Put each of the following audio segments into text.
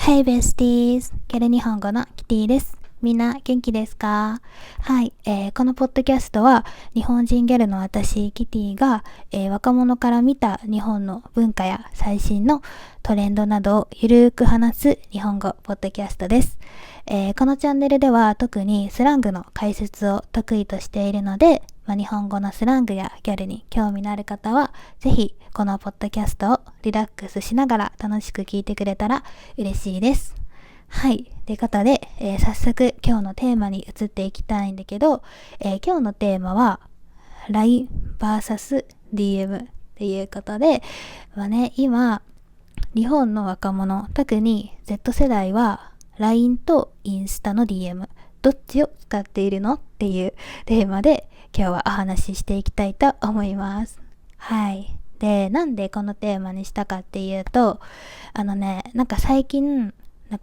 Hey besties! ギャル日本語のキティです。みんな元気ですか？はい、このポッドキャストは日本人ギャルの私キティが、若者から見た日本の文化や最新のトレンドなどをゆるーく話す日本語ポッドキャストです。このチャンネルでは特にスラングの解説を得意としているので、日本語のスラングやギャルに興味のある方はぜひこのポッドキャストをリラックスしながら楽しく聞いてくれたら嬉しいです。はい。ということで、早速今日のテーマに移っていきたいんだけど、今日のテーマは LINE vs DM っていうことで、今日本の若者、特に Z 世代は LINE とインスタの DM どっちを使っているのっていうテーマで今日はお話ししていきたいと思います。はい。で、なんでこのテーマにしたかっていうと、最近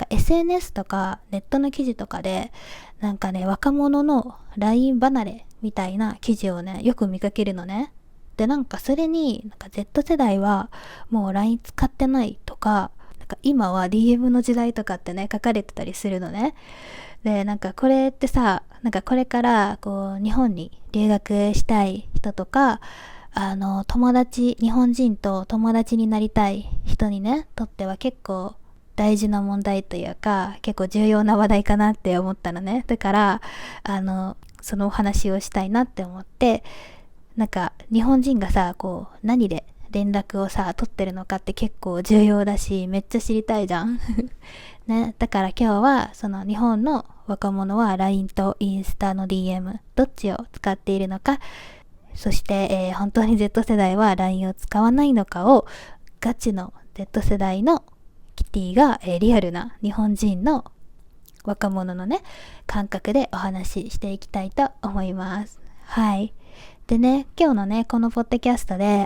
SNS とかネットの記事とかで若者の LINE 離れみたいな記事をよく見かけるのね。でそれにZ 世代はもう LINE 使ってないとか、今は DM の時代とかって書かれてたりするのね。でこれってさ、これから日本に留学したい人とか、日本人と友達になりたい人にとっては結構大事な問題というか、結構重要な話題かなって思ったのね。だからそのお話をしたいなって思って、日本人がさ何で連絡をさ取ってるのかって結構重要だし、めっちゃ知りたいじゃんね。だから今日はその日本の若者は LINE とインスタの DM どっちを使っているのか、そして、本当に Z 世代は LINE を使わないのかをガチの Z 世代のキティが、リアルな日本人の若者の感覚でお話ししていきたいと思います。はい。で今日のこのポッドキャストで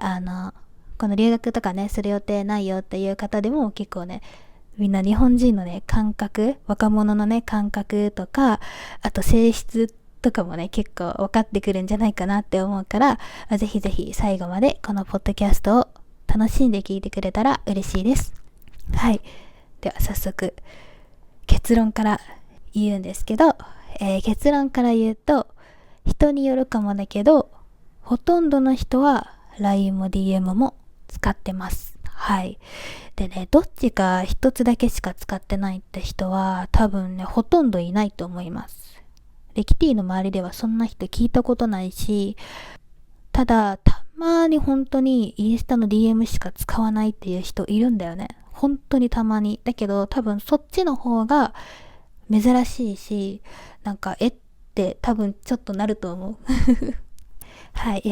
この留学とかする予定ないよっていう方でも結構みんな日本人の感覚、若者の感覚とか、あと性質とかも結構分かってくるんじゃないかなって思うから、ぜひぜひ最後までこのポッドキャストを楽しんで聞いてくれたら嬉しいです。はい。では早速結論から言うんですけど、結論から言うと、人によるかもだけど、ほとんどの人は LINE も DM も使ってます。はい。でどっちか一つだけしか使ってないって人は多分ほとんどいないと思います。でキティの周りではそんな人聞いたことないし、たまに本当にインスタの DM しか使わないっていう人いるんだよね。本当にたまに。だけど多分そっちの方が珍しいし、って多分ちょっとなると思うはい、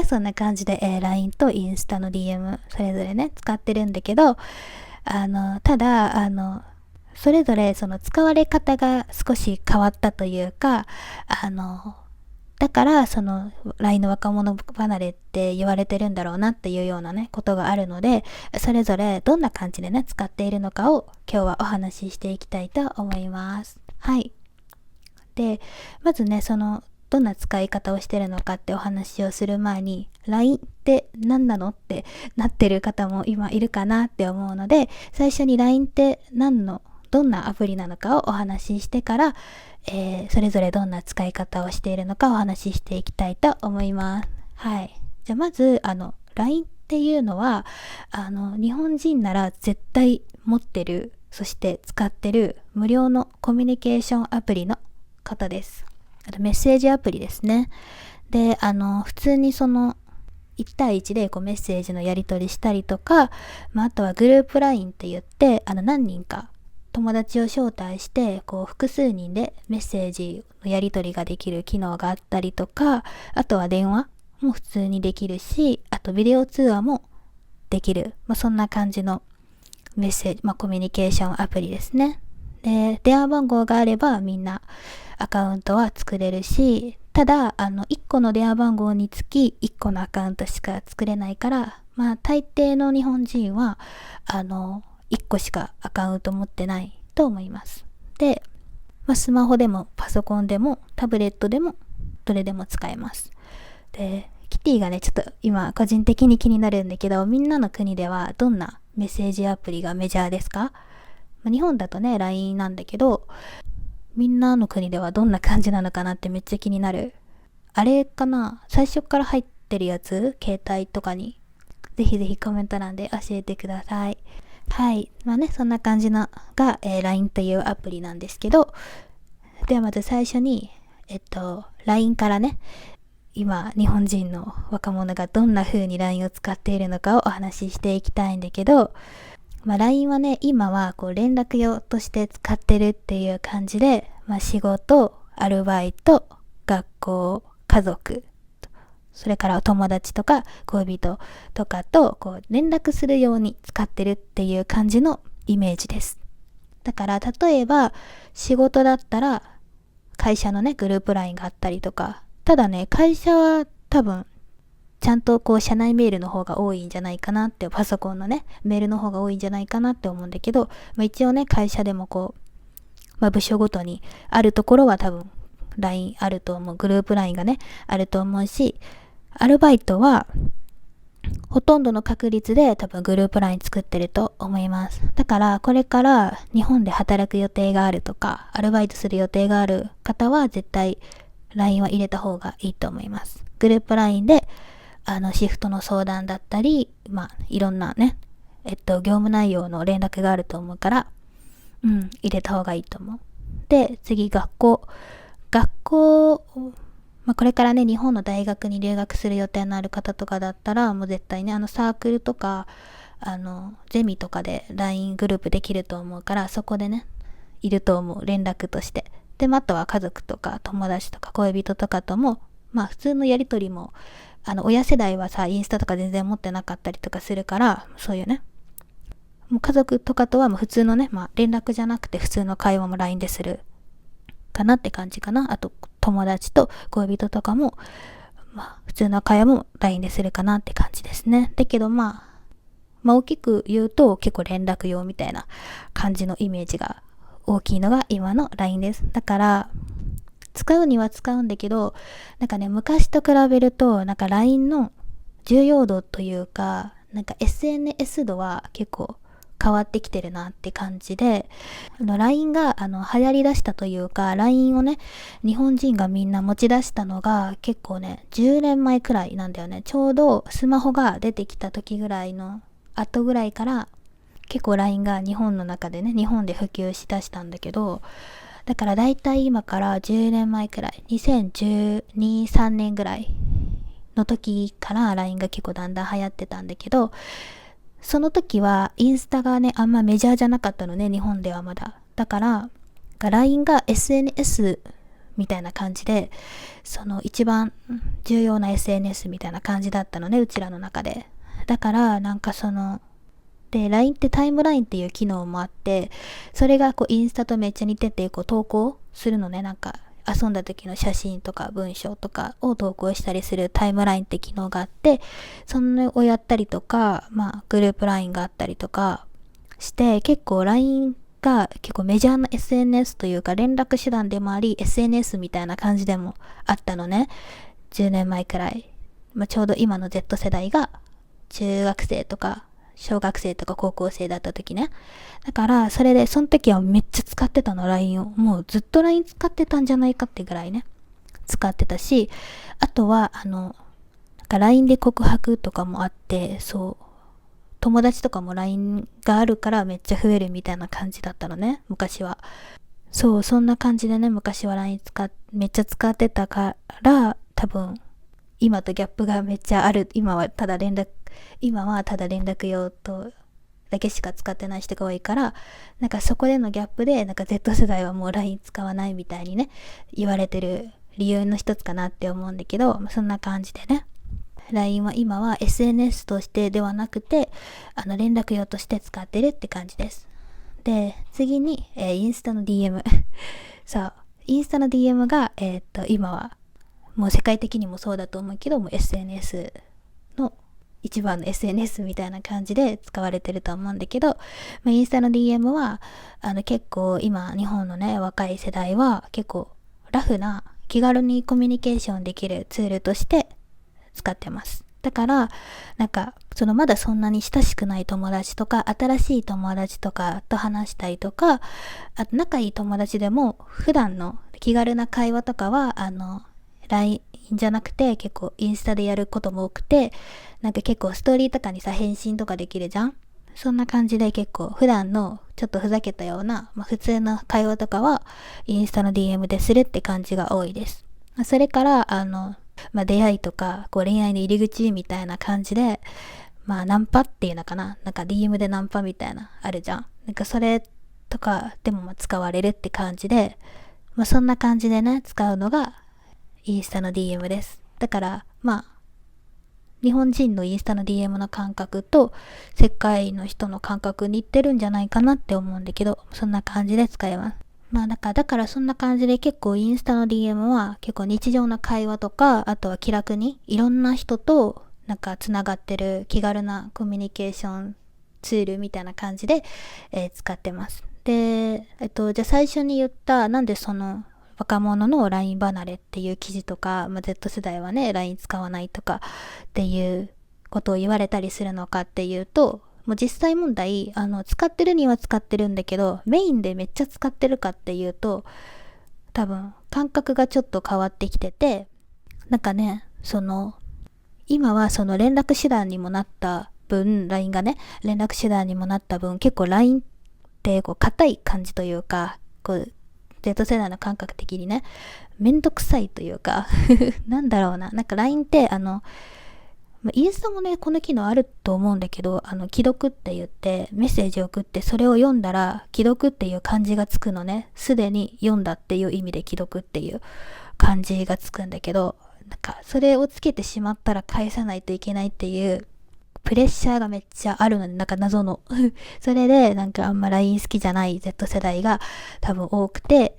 そんな感じで、LINE とインスタの DM それぞれ使ってるんだけど、ただそれぞれその使われ方が少し変わったというか、だからその LINE の若者離れって言われてるんだろうなっていうようなことがあるので、それぞれどんな感じで使っているのかを今日はお話ししていきたいと思います。はい。でまずそのどんな使い方をしてるのかってお話をする前に、 LINE って何なのってなってる方も今いるかなって思うので、最初に LINE ってどんなアプリなのかをお話ししてから、それぞれどんな使い方をしているのかお話ししていきたいと思います。はい。じゃあまずLINE っていうのは日本人なら絶対持ってる、そして使ってる無料のコミュニケーションアプリの方です。あとメッセージアプリですね。で普通にその1対1でメッセージのやり取りしたりとか、あとはグループ LINE って言って何人か友達を招待して複数人でメッセージのやり取りができる機能があったりとか、あとは電話も普通にできるし、あとビデオ通話もできる、そんな感じのメッセージ、コミュニケーションアプリですね。で電話番号があればみんなアカウントは作れるし、ただ1個の電話番号につき1個のアカウントしか作れないから、大抵の日本人は1個しかアカウント持ってないと思います。で、スマホでもパソコンでもタブレットでもどれでも使えます。でキティがちょっと今個人的に気になるんだけど、みんなの国ではどんなメッセージアプリがメジャーですか？日本だとね LINE なんだけど、みんなの国ではどんな感じなのかなってめっちゃ気になる。あれかな、最初から入ってるやつ、携帯とかに。ぜひぜひコメント欄で教えてください。はい。そんな感じのが、LINE というアプリなんですけど、ではまず最初に、LINE からね、今、日本人の若者がどんな風に LINE を使っているのかをお話ししていきたいんだけど、LINE はね、今はこう連絡用として使ってるっていう感じで、仕事、アルバイト、学校、家族、それからお友達とか恋人とかとこう連絡するように使ってるっていう感じのイメージです。だから例えば仕事だったら会社のねグループ LINE があったりとか、ただね会社は多分ちゃんとこう社内メールの方が多いんじゃないかなって、パソコンのねメールの方が多いんじゃないかなって思うんだけど、一応ね会社でもこう、部署ごとにあるところは多分 LINE あると思う、グループ LINE がねあると思うし、アルバイトはほとんどの確率で多分グループ LINE 作ってると思います。だからこれから日本で働く予定があるとか、アルバイトする予定がある方は絶対 LINE は入れた方がいいと思います。グループ LINE でシフトの相談だったり、いろんなね、業務内容の連絡があると思うから、入れた方がいいと思う。で、次学校。学校、これからね、日本の大学に留学する予定のある方とかだったら、もう絶対ね、サークルとか、ゼミとかで LINE グループできると思うから、そこでね、いると思う、連絡として。で、あとは家族とか友達とか恋人とかとも、普通のやりとりも、親世代はさ、インスタとか全然持ってなかったりとかするから、そういうね、もう家族とかとはもう普通のね、連絡じゃなくて普通の会話も LINE でするかなって感じかな。あと友達と恋人とかも普通の会話も LINE でするかなって感じですね。だけど大きく言うと結構連絡用みたいな感じのイメージが大きいのが今の LINE です。だから使うには使うんだけど、昔と比べるとLINE の重要度というかSNS 度は結構変わってきてるなって感じで、LINE が流行り出したというか、 LINE をね日本人がみんな持ち出したのが結構ね10年前くらいなんだよね。ちょうどスマホが出てきた時ぐらいの後ぐらいから結構 LINE が日本の中でね、日本で普及しだしたんだけど、だからだいたい今から10年前くらい、2012、3年ぐらいの時から LINE が結構だんだん流行ってたんだけど、その時はインスタがねあんまメジャーじゃなかったのね、日本ではまだ。だから LINE が SNS みたいな感じで、その一番重要な SNS みたいな感じだったのね、うちらの中で。だからで LINE ってタイムラインっていう機能もあって、それがこうインスタとめっちゃ似てて、こう投稿するのね、遊んだ時の写真とか文章とかを投稿したりするタイムラインって機能があって、それをやったりとか、グループ LINE があったりとかして、結構 LINE が結構メジャーな SNS というか連絡手段でもあり SNS みたいな感じでもあったのね、10年前くらい。ちょうど今の Z 世代が中学生とか小学生とか高校生だった時ね。だからそれでその時はめっちゃ使ってたの、 LINE を。もうずっと LINE 使ってたんじゃないかってぐらいね使ってたし、あとはLINE で告白とかもあって、そう友達とかも LINE があるからめっちゃ増えるみたいな感じだったのね、昔は。そう、そんな感じでね、昔は LINE めっちゃ使ってたから、多分今とギャップがめっちゃある。今はただ連絡用とだけしか使ってない人が多いから、そこでのギャップでZ 世代はもう LINE 使わないみたいにね言われてる理由の一つかなって思うんだけど、そんな感じでね LINE は今は SNS としてではなくて連絡用として使ってるって感じです。で次に、インスタの DM そうインスタの DM が今はもう世界的にもそうだと思うけども SNS の一番の SNS みたいな感じで使われてると思うんだけど、インスタの DM は結構今日本のね若い世代は結構ラフな気軽にコミュニケーションできるツールとして使ってます。だから、なんか、まだそんなに親しくない友達とか、新しい友達とかと話したりとか、あと仲いい友達でも、普段の気軽な会話とかは、LINE じゃなくて、結構インスタでやることも多くて、なんか結構ストーリーとかにさ、返信とかできるじゃん。そんな感じで結構普段のちょっとふざけたような、普通の会話とかはインスタの DM でするって感じが多いです。それから、出会いとか、恋愛の入り口みたいな感じで、ナンパっていうのかな、なんか DM でナンパみたいな、あるじゃん。なんかそれとかでも使われるって感じで、そんな感じでね、使うのがインスタの DM です。だから、日本人のインスタの DM の感覚と世界の人の感覚似てるんじゃないかなって思うんだけど、そんな感じで使えます。だからそんな感じで結構インスタの DM は結構日常の会話とか、あとは気楽にいろんな人となんかつながってる気軽なコミュニケーションツールみたいな感じで、使ってます。で、じゃあ最初に言ったなんでその若者の LINE 離れっていう記事とか、Z 世代はね LINE 使わないとかっていうことを言われたりするのかっていうと、もう実際問題使ってるには使ってるんだけど、メインでめっちゃ使ってるかっていうと、多分感覚がちょっと変わってきてて、なんかね、今はその連絡手段にもなった分、LINE がね連絡手段にもなった分、結構 LINE ってこう硬い感じというか、こうZ 世代の感覚的にね、めんどくさいというかなんだろうな、なんか LINE ってインスタもね、この機能あると思うんだけど、既読って言ってメッセージを送って、それを読んだら既読っていう漢字がつくのね。すでに読んだっていう意味で既読っていう漢字がつくんだけど、なんかそれをつけてしまったら返さないといけないっていうプレッシャーがめっちゃあるので、なんか謎のそれでなんかあんま LINE 好きじゃない Z 世代が多分多くて、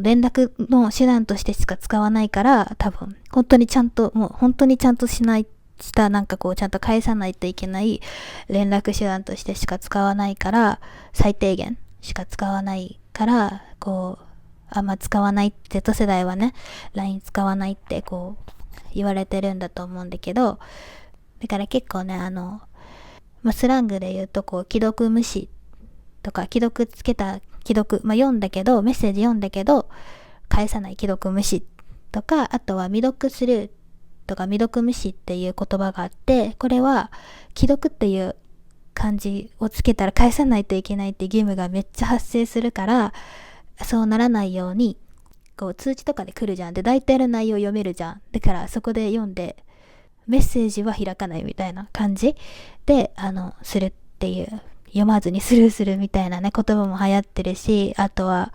連絡の手段としてしか使わないから、多分本当にちゃんとしたなんかこうちゃんと返さないといけない連絡手段としてしか使わないから、最低限しか使わないから、こうあんま使わない、 Z 世代はね LINE 使わないってこう言われてるんだと思うんだけど、だから結構ねスラングで言うとこう既読無視とか、既読つけた既読、読んだけどメッセージ読んだけど返さない既読無視とか、あとは未読スルーとか未読無視っていう言葉があって、これは既読っていう漢字をつけたら返さないといけないって義務がめっちゃ発生するから、そうならないようにこう通知とかで来るじゃん。で大体の内容読めるじゃん。だからそこで読んでメッセージは開かないみたいな感じでするっていう、読まずにスルーするみたいなね言葉も流行ってるし、あとは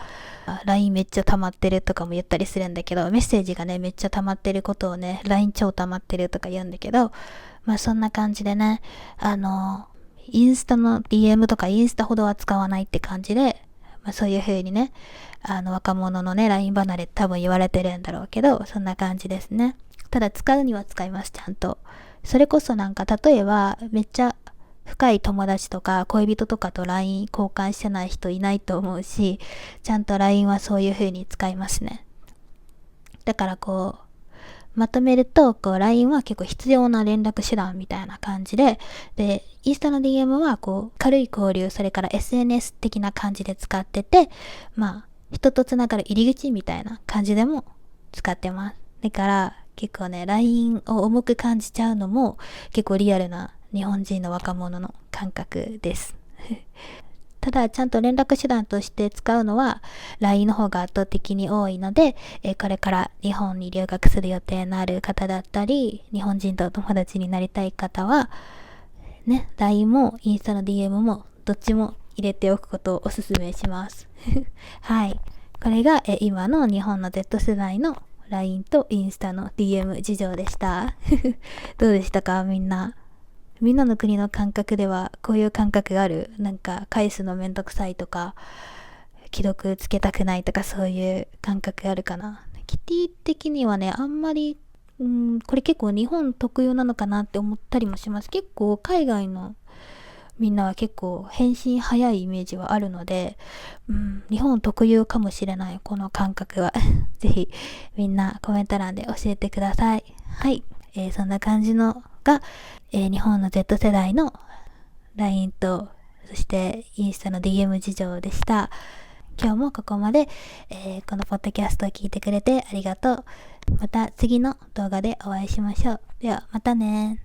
LINE めっちゃ溜まってるとかも言ったりするんだけど、メッセージがねめっちゃ溜まってることをね LINE 超溜まってるとか言うんだけど、そんな感じでね、インスタの DM とかインスタほどは使わないって感じで、そういう風にね若者のね LINE 離れ多分言われてるんだろうけど、そんな感じですね。ただ使うには使います、ちゃんと。それこそなんか例えばめっちゃ深い友達とか恋人とかと LINE 交換してない人いないと思うし、ちゃんと LINE はそういう風に使いますね。だからこうまとめると、こう LINE は結構必要な連絡手段みたいな感じで、でインスタの DM はこう軽い交流、それから SNS 的な感じで使ってて、人とつながる入り口みたいな感じでも使ってます。だから結構ね LINE を重く感じちゃうのも結構リアルな日本人の若者の感覚ですただちゃんと連絡手段として使うのは LINE の方が圧倒的に多いので、これから日本に留学する予定のある方だったり、日本人と友達になりたい方はね、 LINE もインスタの DM もどっちも入れておくことをおすすめしますはい、これが今の日本の Z 世代のLINE とインスタの DM 事情でしたどうでしたか、みんなの国の感覚ではこういう感覚がある？なんか返すのめんどくさいとか、既読つけたくないとか、そういう感覚あるかな。キティ的にはね、あんまりこれ結構日本特有なのかなって思ったりもします。結構海外のみんなは結構返信早いイメージはあるので、日本特有かもしれない、この感覚はぜひみんなコメント欄で教えてください。はい、そんな感じのが、日本の Z 世代の LINE と、そしてインスタの DM 事情でした。今日もここまで、このポッドキャストを聞いてくれてありがとう。また次の動画でお会いしましょう。ではまたね。